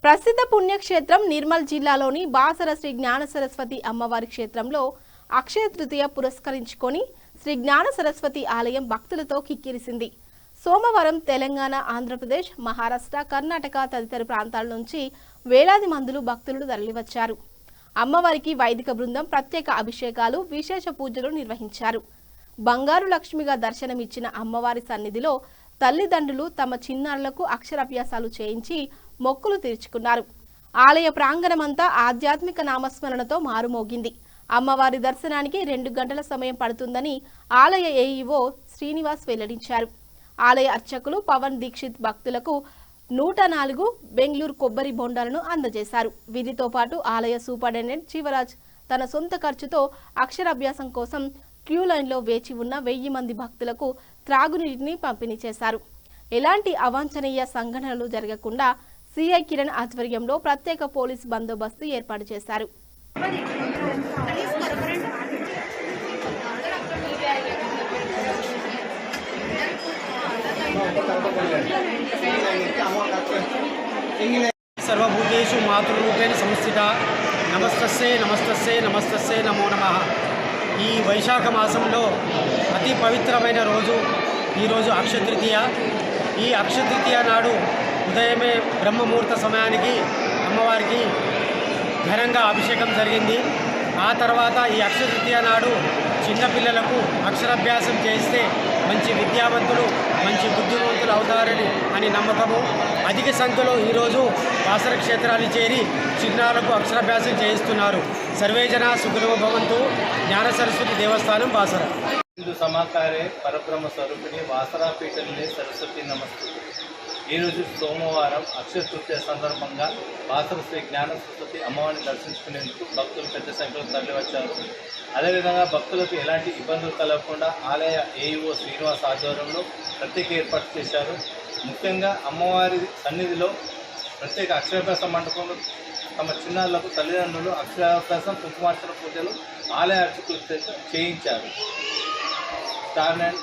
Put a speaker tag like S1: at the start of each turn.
S1: ప్రసిద్ధ పుణ్యక్షేత్రం నిర్మల్ జిల్లాలోని బాసర శ్రీ జ్ఞాన సరస్వతి అమ్మవారి క్షేత్రంలో అక్షయ తృతీయ పురస్కరించుకొని శ్రీ జ్ఞాన సరస్వతి ఆలయం భక్తులతో కిక్కిరిసింది. సోమవారం తెలంగాణ, ఆంధ్రప్రదేశ్, మహారాష్ట్ర, కర్ణాటక తదితర ప్రాంతాల నుంచి వేలాది మంది భక్తులు తరలివచ్చారు. అమ్మవారికి వైదిక బృందం ప్రత్యేక అభిషేకాలు, విశేష పూజలు నిర్వహించారు. బంగారు లక్ష్మిగా దర్శనమిచ్చిన అమ్మవారి సన్నిధిలో తల్లిదండ్రులు తమ చిన్నారులకు అక్షరాభ్యాసాలు చేయించి మొక్కులు తీర్చుకున్నారు. ఆలయ ప్రాంగణమంతా ఆధ్యాత్మిక నామస్మరణతో మారుమోగింది. అమ్మవారి దర్శనానికి 2 గంటల సమయం పడుతుందని ఆలయ ఏఈఓ శ్రీనివాస్ వెల్లడించారు. ఆలయ అర్చకులు పవన్ దీక్షిత్ భక్తులకు 104 బెంగళూరు కొబ్బరి బొండాలను అందజేశారు. వీరితో పాటు ఆలయ సూపరింటెండెంట్ శివరాజ్ తన సొంత ఖర్చుతో అక్షరాభ్యాసం కోసం క్యూ లైన్లో వేచి ఉన్న 1000 మంది భక్తులకు త్రాగునీటిని పంపిణీ చేశారు. ఎలాంటి అవాంఛనీయ సంఘటనలు జరగకుండా సిఐ కిరణ్ ఆధ్వర్యంలో ప్రత్యేక పోలీస్ బందోబస్తు ఏర్పాటు చేశారు.
S2: సర్వభూతేషు మాతృరూపేణ సంస్థిత నమస్తస్సే నమస్తస్సే నమస్తస్సే నమో నమః. ఈ వైశాఖ మాసంలో అతి పవిత్రమైన రోజు ఈరోజు అక్షయ తృతీయ. ఈ అక్షయ తృతీయ నాడు ఉదయమే బ్రహ్మముహూర్త సమయానికి అమ్మవారికి ఘనంగా అభిషేకం జరిగింది. ఆ తర్వాత ఈ అక్షయ తృతీయ నాడు చిన్నపిల్లలకు అక్షరాభ్యాసం చేస్తే మంచి విద్యావంతులు, మంచి బుద్ధిమంతులు అవుతారని నమ్మకము. అధిక సంఖ్యలో ఈరోజు బాసర క్షేత్రాన్ని చేరి చిన్నారులకు అక్షరాభ్యాసం చేయిస్తున్నారు. సర్వే జనా సుఖినో భవంతు. జ్ఞాన సరస్వతి దేవస్థానం బాసర.
S3: హిందూ సమాకారే పరబ్రహ్మ స్వరూపిణి వాసరాపీఠంలో సరస్వతి నమస్తే. ఈరోజు సోమవారం అక్షయ తృతీయ సందర్భంగా బాసర శ్రీ జ్ఞాన సరస్వతి అమ్మవారిని దర్శించుకునేందుకు భక్తులు పెద్ద సంఖ్యలో తరలివచ్చారు. అదేవిధంగా భక్తులకు ఎలాంటి ఇబ్బందులు కలగకుండా ఆలయ ఏఈఓ శ్రీనివాస్ ఆధ్వర్యంలో ప్రత్యేక ఏర్పాటు చేశారు. ముఖ్యంగా అమ్మవారి సన్నిధిలో ప్రత్యేక అక్షరాభ్యాస మండపంలో తమ చిన్నారులకు తల్లిదండ్రులు అక్షరాభ్యాసం, కుంకుమార్చన పూజలు ఆలయ అర్చకులు చేయించారు.